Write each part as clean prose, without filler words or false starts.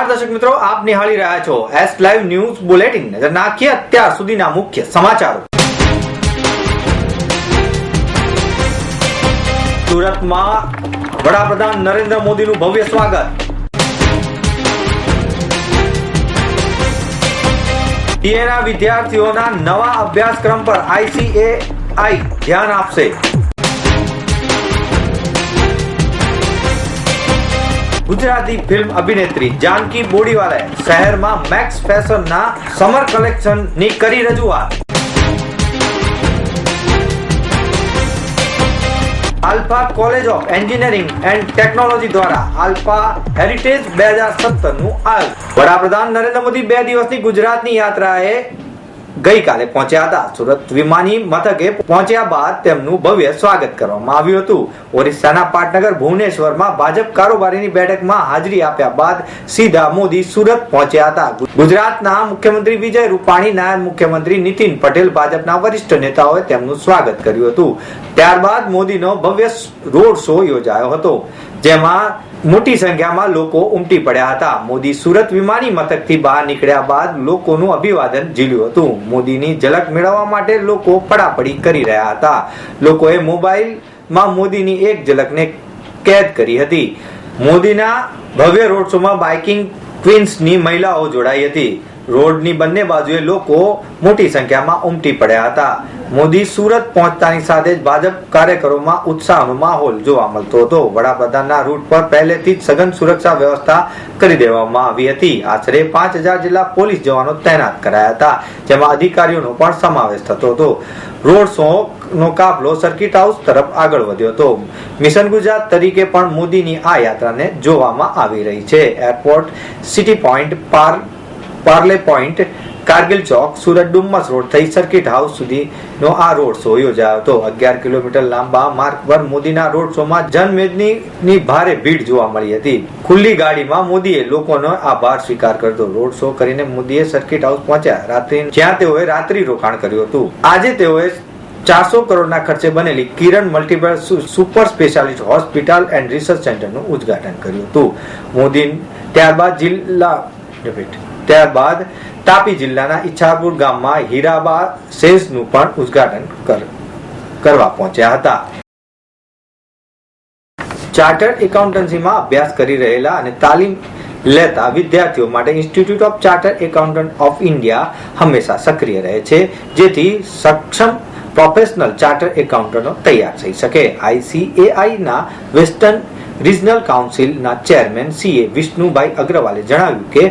નમસ્કાર દર્શક મિત્રો, આપ નિહાળી રહ્યા છો એસ લાઈવ ન્યૂઝ બુલેટિન. નજર નાખીએ અત્યાર સુધીના મુખ્ય સમાચારો. સુરતમાં વડાપ્રધાન નરેન્દ્ર મોદીનું ભવ્ય સ્વાગત. ટીએના વિદ્યાર્થીઓના નવા અભ્યાસક્રમ પર ICAI ધ્યાન આપશે. ગુજરાતી ફિલ્મ અભિનેત્રી જાનકી બોડીવાલાએ શહેરમાં મેક્સ ફેશનના સમર કલેક્શનની કરી રજૂઆત. Alpha college of engineering and technology દ્વારા આલ્ફા હેરિટેજ 2017નું આયોજન. વડાપ્રધાન નરેન્દ્ર મોદી 2 દિવસની ગુજરાતની યાત્રાએ ગઈકાલે પહોંચ્યા હતા. સુરત વિમાની મથકે પહોંચ્યા બાદ તેમનું ભવ્ય સ્વાગત કરવામાં આવ્યું હતું. ઓરિસ્સાના પાટનગર ભુવનેશ્વરમાં ભાજપ કારોબારીની બેઠકમાં હાજરી આપ્યા બાદ સીધા મોદી સુરત પહોંચ્યા હતા. ગુજરાતના મુખ્યમંત્રી વિજય રૂપાણી, નાયબ મુખ્યમંત્રી નીતિન પટેલ, ભાજપના વરિષ્ઠ નેતાઓએ તેમનું સ્વાગત કર્યું હતું. ત્યારબાદ મોદીનો ભવ્ય રોડ શો યોજાયો હતો, જેમાં મોટી સંખ્યામાં લોકો ઉમટી પડ્યા હતા. મોદી સુરત વિમાની મથકથી બહાર નીકળ્યા બાદ લોકોનું અભિવાદન ઝીલ્યું હતું. મોદીની ઝલક મેળવવા માટે લોકો પડાપડી કરી રહ્યા હતા. લોકોએ મોબાઈલમાં મોદીની એક ઝલકને કેદ કરી હતી. મોદીના ભવ્ય રોડ શોમાં બાઇકિંગ ક્વીન્સની મહિલાઓ જોડાઈ હતી. રોડની બંને બાજુએ લોકો મોટી સંખ્યામાં ઉમટી પડ્યા હતા. મોદી સુરત પહોંચતાની સાથે જ ભાજપ કાર્યકરોમાં ઉત્સાહનો માહોલ જોવા મળતો હતો. વડાપ્રધાનના રૂટ પર પહેલેથી જ સઘન સુરક્ષા વ્યવસ્થા કરી દેવામાં આવી હતી. આશરે 5000 જેટલા પોલીસ જવાનો તૈનાત કરાયા હતા, જેમાં અધિકારીઓનો પણ સમાવેશ થતો હતો. રોડ શો નો કાફલો સર્કિટ હાઉસ તરફ આગળ વધ્યો હતો. મિશન ગુજરાત તરીકે પણ મોદીની આ યાત્રાને જોવામાં આવી રહી છે. Airport, city point, Parle point, Kargil ચોક, સુરત ડુમ્મસ રોડ થઈ સર્કિટ હાઉસ સુધીનો આ રોડ શો યોજાયો હતો. 11 કિલોમીટર લાંબા માર્ગ પર મોદીના રોડ શોમાં જનમેદનીની ભારે ભીડ જોવા મળી હતી. ખુલ્લી ગાડીમાં મોદીએ લોકોનો આભાર સ્વીકાર કર્યો. રોડ શો કરીને મોદીએ સર્કિટ હાઉસ પહોંચ્યા, જ્યાં તેઓએ રાત્રિ રોકાણ કર્યું હતું. આજે તેઓએ 400 કરોડના ખર્ચે બનેલી Kiran multiple super speciality hospital and research સેન્ટરનું ઉદ્ઘાટન કર્યું હતું. મોદી ત્યારબાદ તાપી જિલ્લાના ઈચ્છાપુર ગામમાં હીરાબા સેઝનું પણ ઉદ્ઘાટન કરવા પહોંચ્યા હતા. ચાર્ટર્ડ એકાઉન્ટન્સીમાં અભ્યાસ કરી રહેલા અને તાલીમ લેતા વિદ્યાર્થીઓ માટે institute of chartered accountant of India હંમેશા સક્રિય રહે છે, જેથી સક્ષમ પ્રોફેશનલ ચાર્ટર્ડ એકાઉન્ટન્ટો તૈયાર થઈ શકે. ICAI ના વેસ્ટર્ન રિજનલ કાઉન્સિલના ચેરમેન CA વિષ્ણુભાઈ અગ્રવાલે જણાવ્યું કે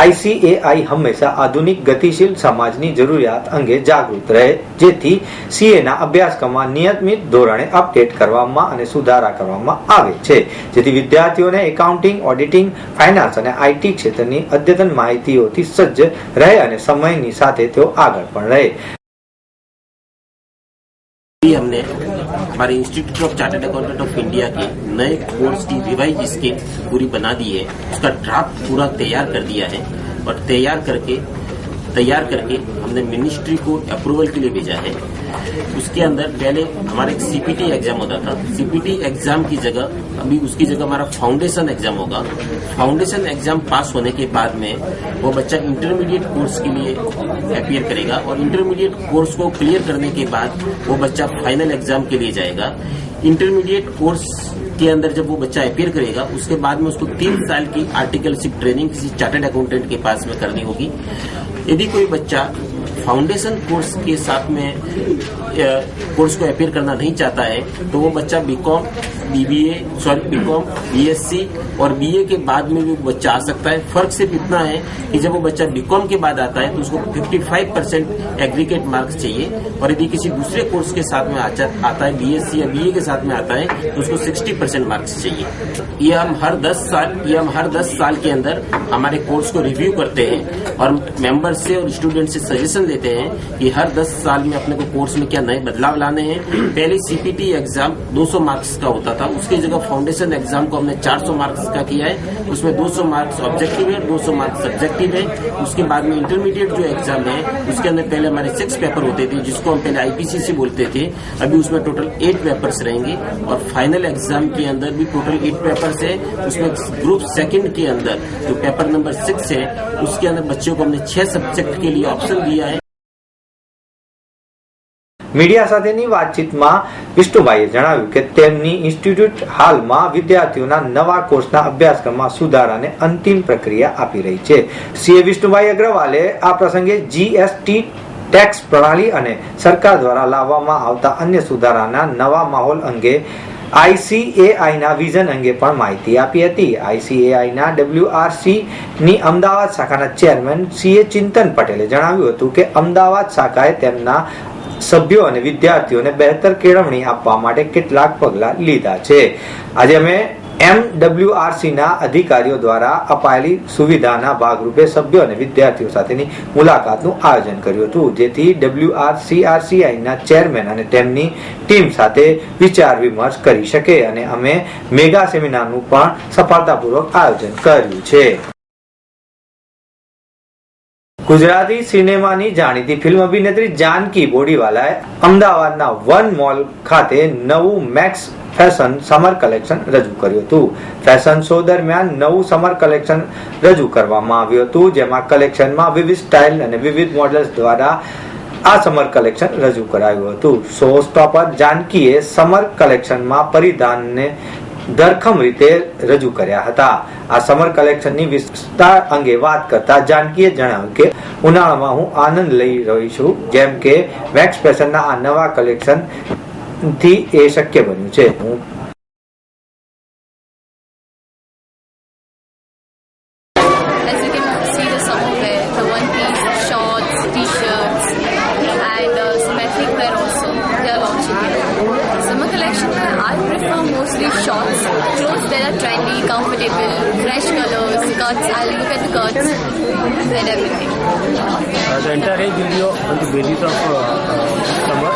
ICAI હંમેશા આધુનિક ગતિશીલ સમાજની જરૂરિયાત અંગે જાગૃત રહે, જેથી CA ના અભ્યાસક્રમમાં નિયમિત ધોરણે અપડેટ કરવામાં અને સુધારા કરવામાં આવે છે, જેથી વિદ્યાર્થીઓને એકાઉન્ટિંગ, ઓડિટિંગ, ફાઇનાન્સ અને IT ક્ષેત્રની અદ્યતન માહિતીઓથી સજ્જ રહે અને સમયની સાથે તેઓ આગળ પણ રહે. हमने हमारे institute of chartered accountant of India के नए कोर्स की रिवाइज स्कीम पूरी बना दी है. उसका ड्राफ्ट पूरा तैयार कर दिया है और तैयार करके हमने मिनिस्ट्री को अप्रूवल के लिए भेजा है. उसके अंदर पहले हमारा एक CPT एग्जाम होता था. CPT एग्जाम की जगह अभी उसकी जगह हमारा फाउंडेशन एग्जाम होगा. फाउंडेशन एग्जाम पास होने के बाद में वो बच्चा इंटरमीडिएट कोर्स के लिए अपीयर करेगा और इंटरमीडिएट कोर्स को क्लियर करने के बाद वो बच्चा फाइनल एग्जाम के लिए जाएगा. इंटरमीडिएट कोर्स के अंदर जब वो बच्चा अपीयर करेगा, उसके बाद में उसको 3 साल की आर्टिकलशिप ट्रेनिंग किसी चार्टर्ड अकाउंटेंट के पास में करनी होगी. यदि कोई बच्चा फाउंडेशन कोर्स के साथ में कोर्स को अपीयर करना नहीं चाहता है, तो वो बच्चा बीकॉम, BSc और BA के बाद में भी बच्चा आ सकता है. फर्क सिर्फ इतना है कि जब वो बच्चा बीकॉम के बाद आता है तो उसको 55% एग्रीगेट मार्क्स चाहिए, और यदि किसी दूसरे कोर्स के साथ में आता है, BSc या BA के साथ में आता है, तो उसको 60% मार्क्स चाहिए. ये हम हर 10 साल के अंदर हमारे कोर्स को रिव्यू करते हैं और मेंबर से और स्टूडेंट से सजेशन लेते हैं कि हर 10 साल में अपने को कोर्स में क्या नए बदलाव लाने हैं. पहले CPT एग्जाम 200 मार्क्स का होता था, था, उसकी जगह फाउंडेशन एग्जाम को हमने 400 मार्क्स का किया है। उसमें 200 मार्क्स ऑब्जेक्टिव है, 200 मार्क्स सब्जेक्टिव है। उसके बाद में इंटरमीडिएट जो एग्जाम है उसके अंदर पहले हमारे 6 पेपर होते थे, जिसको हम पहले IPCC बोलते थे। अभी उसमें टोटल 8 पेपर्स रहेंगे और फाइनल एग्जाम के अंदर भी टोटल 8 पेपर्स है। उसमें ग्रुप सेकंड के अंदर जो पेपर नंबर 6 है उसके अंदर बच्चों को हमने 6 सब्जेक्ट के लिए ऑप्शन दिया है। મીડિયા સાથેની વાતચીતમાં વિષ્ણુભાઈએ જણાવ્યું કે તેમની ઇન્સ્ટિટ્યૂટ હાલમાં વિદ્યાર્થીઓના નવા કોર્સના અભ્યાસક્રમમાં સુધારાને અંતિમ પ્રક્રિયા આપી રહી છે. સીએ વિષ્ણુભાઈ અગ્રવાલે આ પ્રસંગે GST ટેક્સ પ્રણાલી અને સરકાર દ્વારા લાવવામાં આવતા અન્ય સુધારાના નવા માહોલ અંગે ICAI ના વિઝન અંગે પણ માહિતી આપી હતી. ICAI ના WRC ની અમદાવાદ શાખાના ચેરમેન CA ચિંતન પટેલે જણાવ્યું હતું કે અમદાવાદ શાખાએ તેમના સભ્યો અને વિદ્યાર્થીઓને બહેતર કેળવણી આપવા માટે કેટલાક પગલાં લીધા છે. આજે અમે MWRC ના અધિકારીઓ દ્વારા અપાયેલી સુવિધાના ભાગરૂપે સભ્યો અને વિદ્યાર્થીઓ સાથેની મુલાકાતનું આયોજન કર્યું હતું, જેથી WRCRCI ના ચેરમેન અને તેમની ટીમ સાથે વિચાર વિમર્શ કરી શકે અને અમે મેગા સેમિનારનું પણ સફળતાપૂર્વક આયોજન કર્યું છે. ગુજરાતી સિનેમાની જાણીતી ફિલ્મ અભિનેત્રી જાનકી બોડીવાલાએ અમદાવાદના વન મોલ ખાતે નવું મેક્સ ફેશન સમર કલેક્શન રજૂ કર્યું હતું. ફેશન શો દરમિયાન નવું સમર કલેક્શન રજૂ કરવામાં આવ્યું હતું, જેમાં કલેક્શનમાં વિવિધ સ્ટાઇલ અને વિવિધ મોડલ્સ દ્વારા આ સમર કલેક્શન રજૂ કરાયું હતું. શો સ્ટોપર જાનકીએ સમર કલેક્શનમાં પરિધાનને ધરખમ રીતે રજૂ કર્યા હતા. આ સમર કલેક્શનની વિસ્તાર અંગે વાત કરતા જાનકીએ જણાવ્યું કે ઉનાળામાં હું આનંદ લઈ રહી છું, જેમ કે મેક્સ ફેશનના આ નવા કલેક્શન થી એ શક્ય બન્યું છે. Shorts, clothes that are trendy, comfortable, fresh colors, cuts. I'll look at the cuts and everything. The entire range will be on the basis of summer.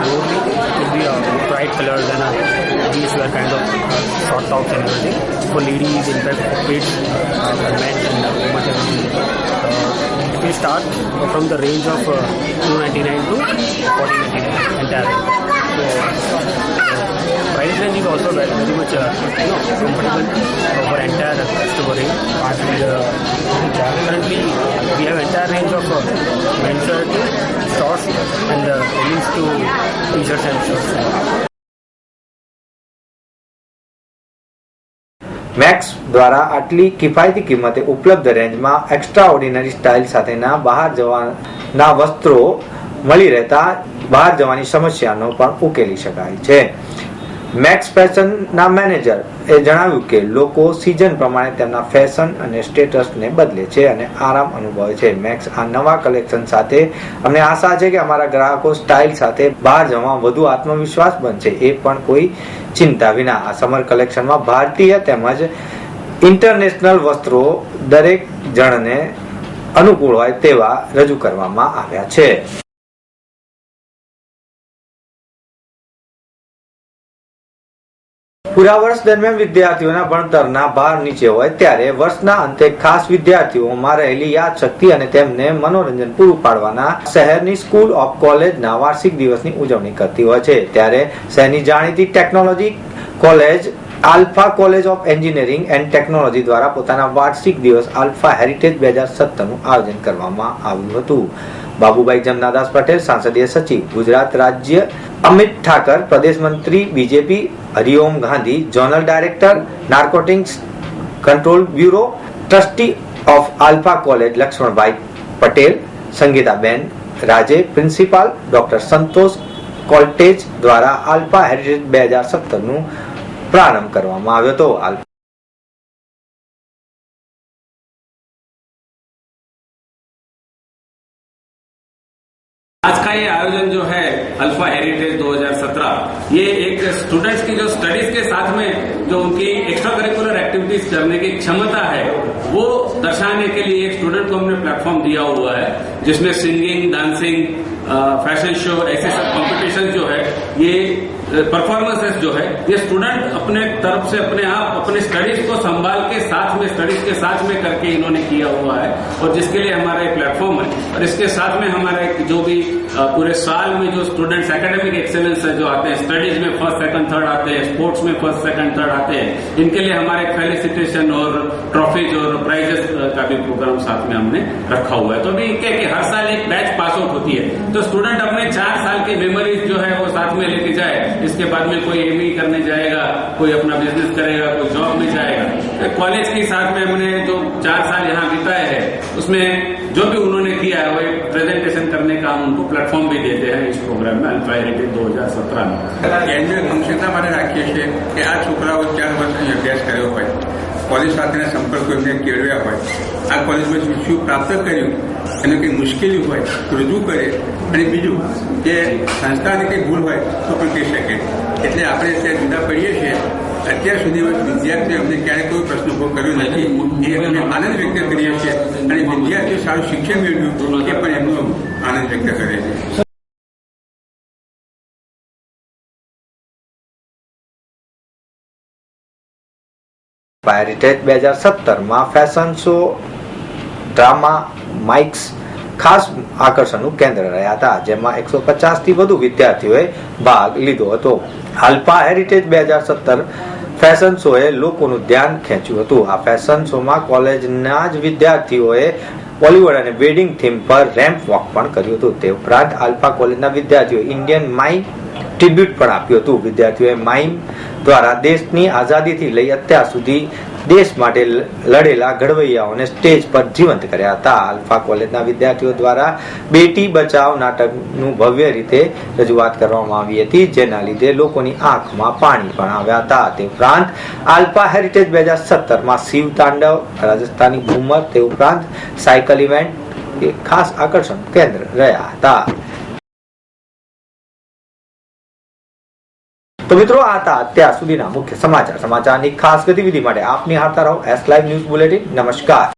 Only it will be bright colors and these were kind of short tops and everything. For ladies, in fact, kids, men and women everything. We start from the range of 299 to 1499 entire range. So, price range is also very much comfortable for entire customer range. Currently, we have entire range of men's shirt, shorts, and links to t-shirts and shorts. Max દ્વારા આટલી કિફાયતી કિંમતે ઉપલબ્ધ રેન્જમાં extra ordinary style સાથેના બહાર જવાના વસ્ત્રો મળી રહેતા બહાર જવાની સમસ્યાનો પણ ઉકેલી શકાય છે. મેક્સ ફેશનના મેનેજરે જણાવ્યું કે લોકો સિઝન પ્રમાણે તેમના ફેશન અને સ્ટેટસને બદલે છે અને આરામ અનુભવે છે. મેક્સ આ નવા કલેક્શન સાથે અમને આશા છે કે અમારા ગ્રાહકો સ્ટાઇલ સાથે બહાર જવા વધુ આત્મવિશ્વાસ બનશે. એ પણ કોઈ ચિંતા વિના આ સમર કલેક્શનમાં ભારતીય તેમજ ઇન્ટરનેશનલ વસ્ત્રો દરેક જણને અનુકૂળ હોય તેવા રજૂ કરવામાં આવ્યા છે. પૂરા વર્ષ દરમિયાન વિદ્યાર્થીઓના ભણતરના ભાર નીચે હોય ત્યારે વર્ષના અંતે ખાસ વિદ્યાર્થીઓમાં રહેલી યાદશક્તિ અને તેમને મનોરંજન પૂરું પાડવાના શહેરની સ્કૂલ ઓફ કોલેજના વાર્ષિક દિવસની ઉજવણી કરતી હોય છે. ત્યારે શહેરની જાણીતી technology college alpha college of engineering and technology દ્વારા પોતાના વાર્ષિક દિવસ આલ્ફા હેરિટેજ 2017નું આયોજન કરવામાં આવ્યું હતું. બાબુભાઈ જમનાદાસ પટેલ, સાંસદીય સચિવ ગુજરાત રાજ્ય, અમિત ઠાકર, પ્રદેશ મંત્રી BJP, Hariom Gandhi, zonal director narcotics control bureau, trustee of Alpha college Laxmanbhai Patel, Sangitaben Raje, principal doctor Santosh Koltej દ્વારા આલ્ફા હેરિટેજ 2017નું પ્રારંભ કરવામાં આવ્યો હતો. आज का ये आयोजन जो है अल्फा हेरिटेज 2017, ये एक स्टूडेंट्स की जो स्टडीज के साथ में जो उनकी एक्स्ट्रा करिकुलर एक्टिविटीज करने की क्षमता है वो दर्शाने के लिए एक स्टूडेंट को हमने प्लेटफॉर्म दिया हुआ है, जिसमें सिंगिंग, डांसिंग, फैशन शो, ऐसे सब कॉम्पिटिशन जो है ये परफॉर्मेंसेस जो है ये स्टूडेंट अपने तरफ से अपने आप अपने स्टडीज को संभाल के साथ में स्टडीज के साथ में करके इन्होंने किया हुआ है और जिसके लिए हमारा एक प्लेटफॉर्म है। और इसके साथ में हमारा जो भी पूरे साल में जो स्टूडेंट्स एकेडमिक एक्सेलेंस है जो आते हैं, स्टडीज में फर्स्ट सेकंड थर्ड आते हैं, स्पोर्ट्स में फर्स्ट सेकंड थर्ड आते हैं, इनके लिए हमारे फेलिसिटेशन और ट्रॉफीज और प्राइजेस का भी प्रोग्राम साथ में हमने रखा हुआ है। तो अभी क्या कि हर साल एक बैच पास आउट होती है तो स्टूडेंट अपने 4 साल की मेमोरीज जो है वो साथ में लेके जाए। इसके बाद में कोई एमई करने जाएगा, कोई अपना बिजनेस करेगा, कोई जॉब में जाएगा, तो कॉलेज के साथ में हमने जो 4 साल यहाँ बिताए हैं उसमें जो भी उन्होंने किया है वो एक प्रेजेंटेशन करने का हम उनको प्लेटफॉर्म भी देते हैं इस प्रोग्राम में अल्फा हेरिटेज 2017 में। કેન્દ્રીય અંશતા માટે રાખીએ છીએ કે આ છોકરાઓ 4 વર્ષનો અભ્યાસ કર્યો હોય, કોલેજ સાથેના સંપર્કો એમને કેળવ્યા હોય, આ કોલેજમાં શું પ્રાપ્ત કર્યું એને કંઈ મુશ્કેલી હોય તો રજૂ કરે અને બીજું કે સંસ્થાની કંઈ ભૂલ હોય તો પણ કહી શકે। એટલે આપણે ત્યાં જુદા પડીએ છીએ। અત્યાર સુધીમાં વિદ્યાર્થીઓ અમને ક્યારેય કોઈ પ્રશ્ન ઉભો કર્યો નથી, એ અમે આનંદ વ્યક્ત કરીએ છીએ અને વિદ્યાર્થીઓ સારું શિક્ષણ મેળવ્યું એ પણ એમનો આનંદ વ્યક્ત કરે છે। હેરિટેજ 2017 ફેશન શો, ડ્રામા, માઇક્સ ખાસ આકર્ષણનું કેન્દ્ર રહ્યા હતા, જેમાં 150 થી વધુ વિદ્યાર્થીઓએ ભાગ લીધો હતો। આલ્ફા હેરિટેજ 2017 ફેશન શોએ લોકોનું ધ્યાન ખેંચ્યું હતું। આ ફેશન શોમાં કોલેજના જ વિદ્યાર્થીઓએ બોલિવૂડ અને વેડિંગ થીમ પર રેમ્પ વોક પણ કર્યું હતું। તે ઉપરાંત આલ્ફા કોલેજના વિદ્યાર્થીઓએ ઇન્ડિયન માઇમ ટ્રિબ્યુટ પણ આપ્યું હતું। વિદ્યાર્થીઓએ માઇમ દ્વારા દેશની આઝાદીથી લઈ અત્યાર સુધી દેશ માટે લડેલા ઘડવૈયાઓને સ્ટેજ પર જીવંત કર્યા હતા। આલ્ફા કોલેજના વિદ્યાર્થીઓ દ્વારા બેટી બચાવ નાટકનું ભવ્ય રીતે રજૂઆત કરવામાં આવી હતી, જેના લીધે લોકોની આંખમાં પાણી પણ આવ્યા હતા। તે ઉપરાંત આલ્ફા હેરિટેજ 2017 શિવ તાંડવ, રાજસ્થાની ઘુમર, તે ઉપરાંત સાયકલ ઇવેન્ટ એ ખાસ આકર્ષણ કેન્દ્ર રહ્યા હતા। તો મિત્રો આ હતા અત્યાર સુધીના મુખ્ય સમાચારની ખાસ ગતિવિધિ માટે આપ નિહાળતા રહો એસ લાઈવ ન્યૂઝ બુલેટિન। નમસ્કાર।